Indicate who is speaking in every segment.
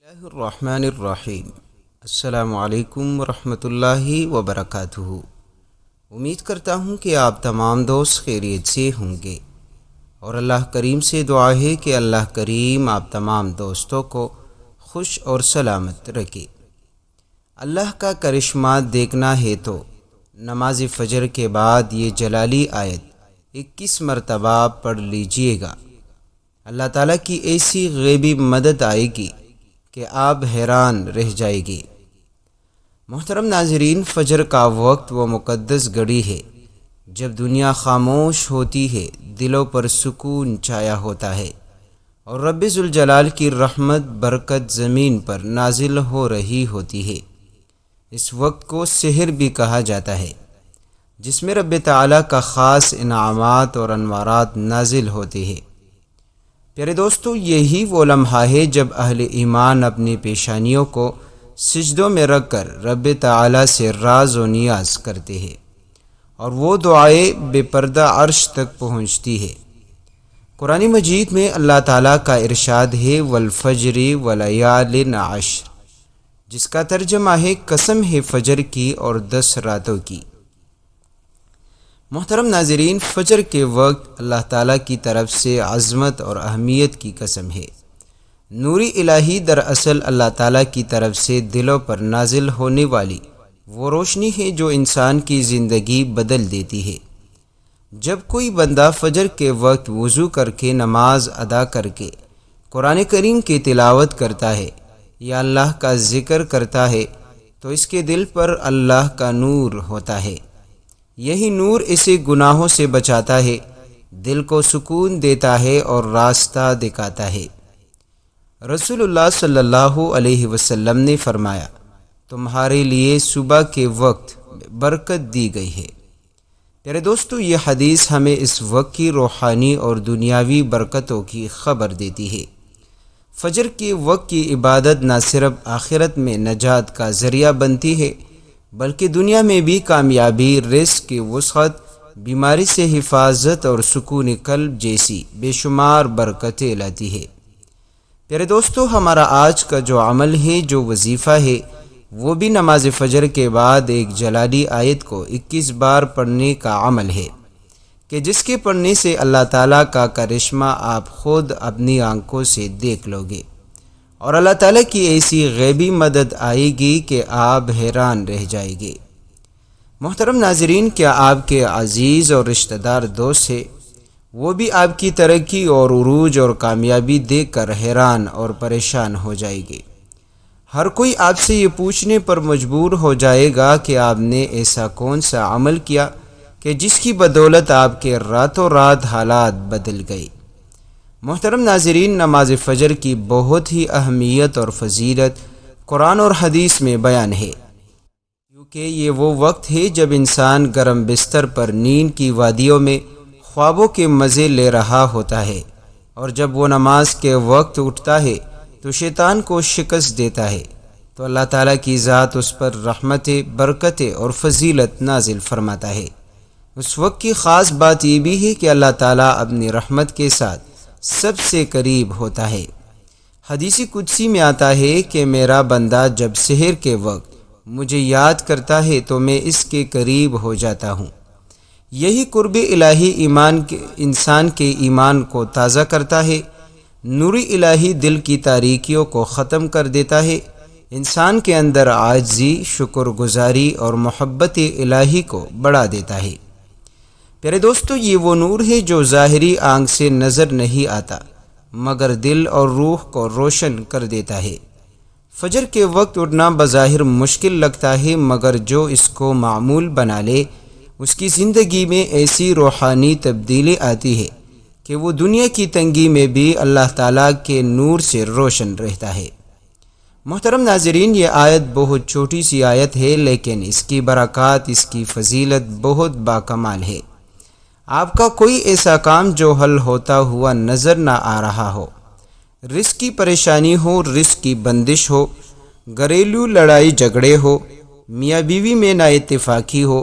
Speaker 1: اللہ الرحمن الرحیم۔ السلام علیکم ورحمۃ اللہ وبرکاتہ۔ امید کرتا ہوں کہ آپ تمام دوست خیریت سے ہوں گے، اور اللہ کریم سے دعا ہے کہ اللہ کریم آپ تمام دوستوں کو خوش اور سلامت رکھے۔ اللہ کا کرشمہ دیکھنا ہے تو نماز فجر کے بعد یہ جلالی آیت 21 مرتبہ پڑھ لیجئے گا۔ اللہ تعالیٰ کی ایسی غیبی مدد آئے گی کہ آپ حیران رہ جائے گی۔ محترم ناظرین، فجر کا وقت وہ مقدس گھڑی ہے جب دنیا خاموش ہوتی ہے، دلوں پر سکون چھایا ہوتا ہے، اور رب ذوالجلال کی رحمت برکت زمین پر نازل ہو رہی ہوتی ہے۔ اس وقت کو سحر بھی کہا جاتا ہے، جس میں رب تعالیٰ کا خاص انعامات اور انوارات نازل ہوتے ہیں۔ پیارے دوستو، یہی وہ لمحہ ہے جب اہل ایمان اپنی پیشانیوں کو سجدوں میں رکھ کر رب تعالیٰ سے راز و نیاز کرتے ہیں، اور وہ دعائیں بے پردہ عرش تک پہنچتی ہے۔ قرآن مجید میں اللہ تعالیٰ کا ارشاد ہے والفجر ولیال عشر، جس کا ترجمہ ہے قسم ہے فجر کی اور 10 راتوں کی۔ محترم ناظرین، فجر کے وقت اللہ تعالیٰ کی طرف سے عظمت اور اہمیت کی قسم ہے۔ نوری الہی دراصل اللہ تعالیٰ کی طرف سے دلوں پر نازل ہونے والی وہ روشنی ہے جو انسان کی زندگی بدل دیتی ہے۔ جب کوئی بندہ فجر کے وقت وضو کر کے نماز ادا کر کے قرآن کریم کی تلاوت کرتا ہے یا اللہ کا ذکر کرتا ہے تو اس کے دل پر اللہ کا نور ہوتا ہے۔ یہی نور اسے گناہوں سے بچاتا ہے، دل کو سکون دیتا ہے اور راستہ دکھاتا ہے۔ رسول اللہ صلی اللہ علیہ وسلم نے فرمایا، تمہارے لیے صبح کے وقت برکت دی گئی ہے۔ پیارے دوستو، یہ حدیث ہمیں اس وقت کی روحانی اور دنیاوی برکتوں کی خبر دیتی ہے۔ فجر کے وقت کی عبادت نہ صرف آخرت میں نجات کا ذریعہ بنتی ہے بلکہ دنیا میں بھی کامیابی، رزق کی وسعت، بیماری سے حفاظت اور سکون قلب جیسی بے شمار برکتیں لاتی ہے۔ پیارے دوستو، ہمارا آج کا جو عمل ہے، جو وظیفہ ہے، وہ بھی نماز فجر کے بعد ایک جلالی آیت کو 21 بار پڑھنے کا عمل ہے، کہ جس کے پڑھنے سے اللہ تعالیٰ کا کرشمہ آپ خود اپنی آنکھوں سے دیکھ لو گے، اور اللہ تعالیٰ کی ایسی غیبی مدد آئے گی کہ آپ حیران رہ جائے گے۔ محترم ناظرین، کیا آپ کے عزیز اور رشتہ دار دوست ہیں؟ وہ بھی آپ کی ترقی اور عروج اور کامیابی دیکھ کر حیران اور پریشان ہو جائے گے۔ ہر کوئی آپ سے یہ پوچھنے پر مجبور ہو جائے گا کہ آپ نے ایسا کون سا عمل کیا کہ جس کی بدولت آپ کے راتوں رات حالات بدل گئے۔ محترم ناظرین، نماز فجر کی بہت ہی اہمیت اور فضیلت قرآن اور حدیث میں بیان ہے، کیونکہ یہ وہ وقت ہے جب انسان گرم بستر پر نیند کی وادیوں میں خوابوں کے مزے لے رہا ہوتا ہے، اور جب وہ نماز کے وقت اٹھتا ہے تو شیطان کو شکست دیتا ہے، تو اللہ تعالیٰ کی ذات اس پر رحمتیں، برکتیں اور فضیلت نازل فرماتا ہے۔ اس وقت کی خاص بات یہ بھی ہے کہ اللہ تعالیٰ اپنی رحمت کے ساتھ سب سے قریب ہوتا ہے۔ حدیث قدسی میں آتا ہے کہ میرا بندہ جب سحر کے وقت مجھے یاد کرتا ہے تو میں اس کے قریب ہو جاتا ہوں۔ یہی قرب الہی انسان کے ایمان کو تازہ کرتا ہے، نور الہی دل کی تاریکیوں کو ختم کر دیتا ہے، انسان کے اندر عاجزی، شکر گزاری اور محبت الہی کو بڑھا دیتا ہے۔ پیارے دوستو، یہ وہ نور ہے جو ظاہری آنکھ سے نظر نہیں آتا مگر دل اور روح کو روشن کر دیتا ہے۔ فجر کے وقت اٹھنا بظاہر مشکل لگتا ہے، مگر جو اس کو معمول بنا لے اس کی زندگی میں ایسی روحانی تبدیلی آتی ہے کہ وہ دنیا کی تنگی میں بھی اللہ تعالیٰ کے نور سے روشن رہتا ہے۔ محترم ناظرین، یہ آیت بہت چھوٹی سی آیت ہے، لیکن اس کی برکات، اس کی فضیلت بہت باکمال ہے۔ آپ کا کوئی ایسا کام جو حل ہوتا ہوا نظر نہ آ رہا ہو، رزق کی پریشانی ہو، رزق کی بندش ہو، گھریلو لڑائی جھگڑے ہو، میاں بیوی میں نا اتفاقی ہو،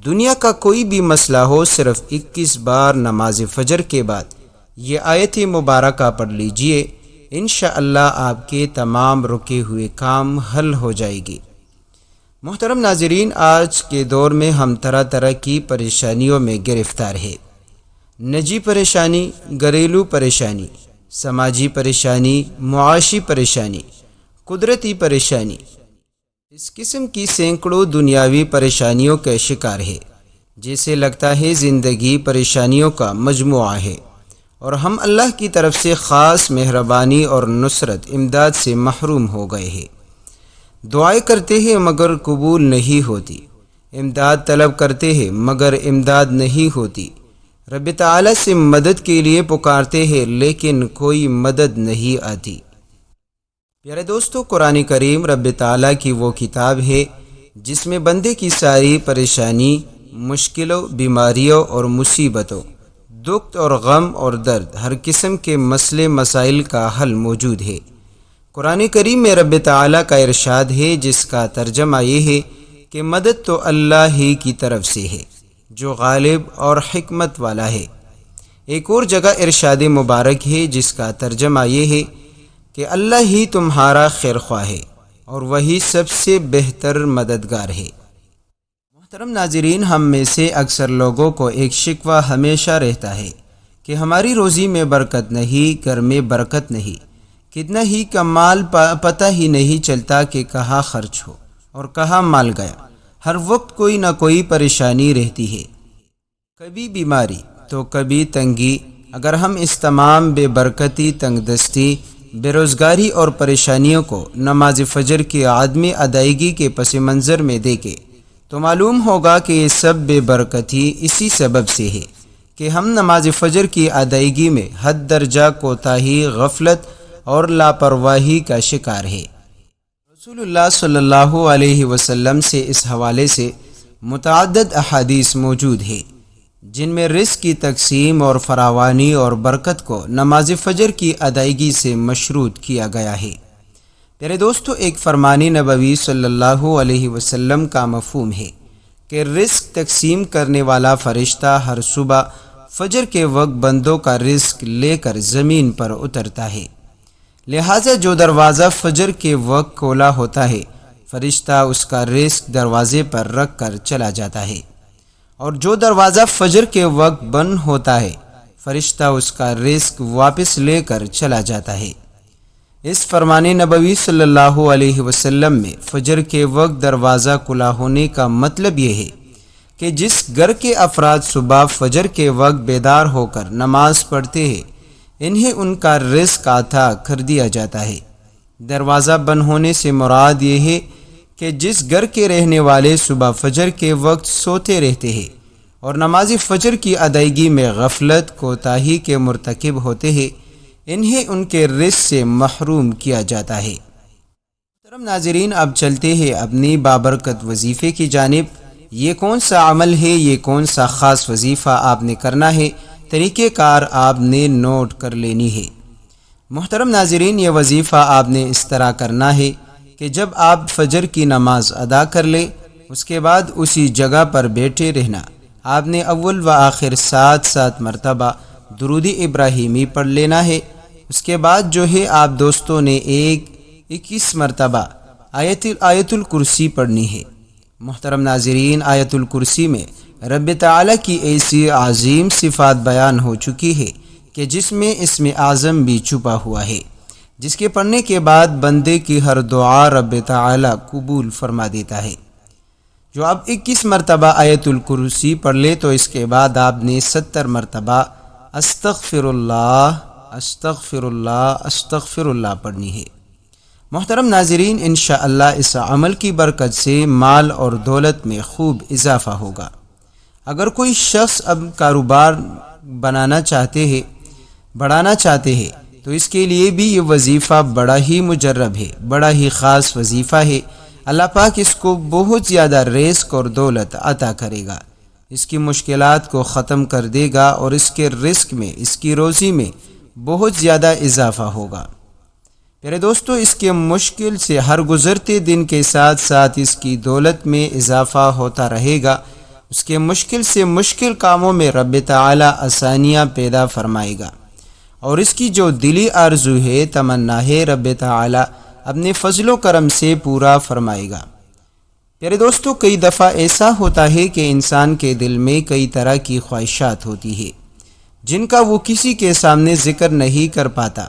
Speaker 1: دنیا کا کوئی بھی مسئلہ ہو، صرف 21 بار نماز فجر کے بعد یہ آیت مبارکہ پڑھ لیجئے، انشاءاللہ آپ کے تمام رکے ہوئے کام حل ہو جائے گی۔ محترم ناظرین، آج کے دور میں ہم طرح طرح کی پریشانیوں میں گرفتار ہیں۔ نجی پریشانی، گھریلو پریشانی، سماجی پریشانی، معاشی پریشانی، قدرتی پریشانی، اس قسم کی سینکڑوں دنیاوی پریشانیوں کا شکار ہے۔ جیسے لگتا ہے زندگی پریشانیوں کا مجموعہ ہے اور ہم اللہ کی طرف سے خاص مہربانی اور نصرت امداد سے محروم ہو گئے ہیں۔ دعائیں کرتے ہیں مگر قبول نہیں ہوتی، امداد طلب کرتے ہیں مگر امداد نہیں ہوتی، رب تعالی سے مدد کے لیے پکارتے ہیں لیکن کوئی مدد نہیں آتی۔ پیارے دوستو، قرآن کریم رب تعالی کی وہ کتاب ہے جس میں بندے کی ساری پریشانی، مشکلوں، بیماریوں اور مصیبتوں، دکھ اور غم اور درد، ہر قسم کے مسئلے مسائل کا حل موجود ہے۔ قرآن کریم میں رب تعالیٰ کا ارشاد ہے جس کا ترجمہ یہ ہے کہ مدد تو اللہ ہی کی طرف سے ہے جو غالب اور حکمت والا ہے۔ ایک اور جگہ ارشاد مبارک ہے جس کا ترجمہ یہ ہے کہ اللہ ہی تمہارا خیر خواہ ہے اور وہی سب سے بہتر مددگار ہے۔ محترم ناظرین، ہم میں سے اکثر لوگوں کو ایک شکوہ ہمیشہ رہتا ہے کہ ہماری روزی میں برکت نہیں، گھر میں برکت نہیں، کتنا ہی کا مال پتہ ہی نہیں چلتا کہ کہاں خرچ ہو اور کہاں مال گیا۔ ہر وقت کوئی نہ کوئی پریشانی رہتی ہے، کبھی بیماری تو کبھی تنگی۔ اگر ہم اس تمام بے برکتی، تنگ دستی، بے روزگاری اور پریشانیوں کو نماز فجر کی عدم ادائیگی کے پس منظر میں دیکھیں تو معلوم ہوگا کہ یہ سب بے برکتی اسی سبب سے ہے کہ ہم نماز فجر کی ادائیگی میں حد درجہ کوتاہی، غفلت اور لاپرواہی کا شکار ہے۔ رسول اللہ صلی اللہ علیہ وسلم سے اس حوالے سے متعدد احادیث موجود ہے جن میں رزق کی تقسیم اور فراوانی اور برکت کو نماز فجر کی ادائیگی سے مشروط کیا گیا ہے۔ پیارے دوستو، ایک فرمان نبوی صلی اللہ علیہ وسلم کا مفہوم ہے کہ رزق تقسیم کرنے والا فرشتہ ہر صبح فجر کے وقت بندوں کا رزق لے کر زمین پر اترتا ہے، لہٰذا جو دروازہ فجر کے وقت کھولا ہوتا ہے فرشتہ اس کا رزق دروازے پر رکھ کر چلا جاتا ہے، اور جو دروازہ فجر کے وقت بند ہوتا ہے فرشتہ اس کا رزق واپس لے کر چلا جاتا ہے۔ اس فرمان نبوی صلی اللہ علیہ وسلم میں فجر کے وقت دروازہ کھلا ہونے کا مطلب یہ ہے کہ جس گھر کے افراد صبح فجر کے وقت بیدار ہو کر نماز پڑھتے ہیں انہیں ان کا رزق عطا کر دیا جاتا ہے۔ دروازہ بند ہونے سے مراد یہ ہے کہ جس گھر کے رہنے والے صبح فجر کے وقت سوتے رہتے ہیں اور نماز فجر کی ادائیگی میں غفلت، کوتاہی کے مرتکب ہوتے ہیں انہیں ان کے رزق سے محروم کیا جاتا ہے۔ محترم ناظرین، اب چلتے ہیں اپنی بابرکت وظیفے کی جانب۔ یہ کون سا عمل ہے، یہ کون سا خاص وظیفہ آپ نے کرنا ہے، طریقہ کار آپ نے نوٹ کر لینی ہے۔ محترم ناظرین، یہ وظیفہ آپ نے اس طرح کرنا ہے کہ جب آپ فجر کی نماز ادا کر لیں اس کے بعد اسی جگہ پر بیٹھے رہنا۔ آپ نے اول و آخر 7 مرتبہ درود ابراہیمی پڑھ لینا ہے۔ اس کے بعد جو ہے آپ دوستوں نے 21 مرتبہ آیت الکرسی پڑھنی ہے۔ محترم ناظرین، آیت الکرسی میں رب تعالی کی ایسی عظیم صفات بیان ہو چکی ہے کہ جس میں اسم اعظم بھی چھپا ہوا ہے، جس کے پڑھنے کے بعد بندے کی ہر دعا رب تعالی قبول فرما دیتا ہے۔ جو آپ 21 مرتبہ آیت الکرسی پڑھ لے تو اس کے بعد آپ نے 70 مرتبہ استغفر اللہ استغفر اللہ استغفر اللہ پڑھنی ہے۔ محترم ناظرین، انشاءاللہ اس عمل کی برکت سے مال اور دولت میں خوب اضافہ ہوگا۔ اگر کوئی شخص اب کاروبار بڑھانا چاہتے ہیں تو اس کے لیے بھی یہ وظیفہ بڑا ہی مجرب ہے، بڑا ہی خاص وظیفہ ہے۔ اللہ پاک اس کو بہت زیادہ رزق اور دولت عطا کرے گا، اس کی مشکلات کو ختم کر دے گا اور اس کے رزق میں، اس کی روزی میں بہت زیادہ اضافہ ہوگا۔ میرے دوستو، اس کے مشکل سے ہر گزرتے دن کے ساتھ ساتھ اس کی دولت میں اضافہ ہوتا رہے گا۔ اس کے مشکل سے مشکل کاموں میں رب تعالی آسانیاں پیدا فرمائے گا اور اس کی جو دلی آرزو ہے، تمنا ہے، رب تعالی اپنے فضل و کرم سے پورا فرمائے گا۔ پیارے دوستو، کئی دفعہ ایسا ہوتا ہے کہ انسان کے دل میں کئی طرح کی خواہشات ہوتی ہے جن کا وہ کسی کے سامنے ذکر نہیں کر پاتا۔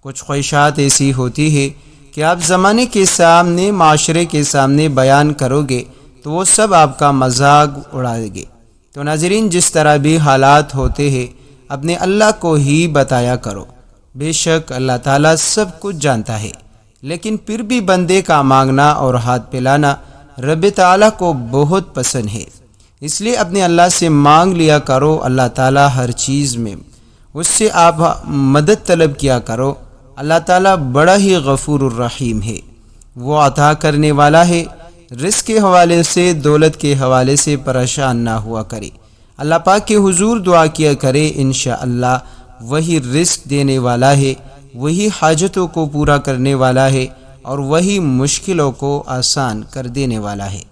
Speaker 1: کچھ خواہشات ایسی ہوتی ہے کہ آپ زمانے کے سامنے، معاشرے کے سامنے بیان کرو گے تو وہ سب آپ کا مذاق اڑائیں گے۔ تو ناظرین، جس طرح بھی حالات ہوتے ہیں اپنے اللہ کو ہی بتایا کرو، بے شک اللہ تعالیٰ سب کچھ جانتا ہے، لیکن پھر بھی بندے کا مانگنا اور ہاتھ پھیلانا رب تعالیٰ کو بہت پسند ہے۔ اس لیے اپنے اللہ سے مانگ لیا کرو، اللہ تعالیٰ ہر چیز میں اس سے آپ مدد طلب کیا کرو۔ اللہ تعالیٰ بڑا ہی غفور الرحیم ہے، وہ عطا کرنے والا ہے۔ رزق کے حوالے سے، دولت کے حوالے سے پریشان نہ ہوا کرے، اللہ پاک کے حضور دعا کیا کرے، انشاءاللہ وہی رزق دینے والا ہے، وہی حاجتوں کو پورا کرنے والا ہے، اور وہی مشکلوں کو آسان کر دینے والا ہے۔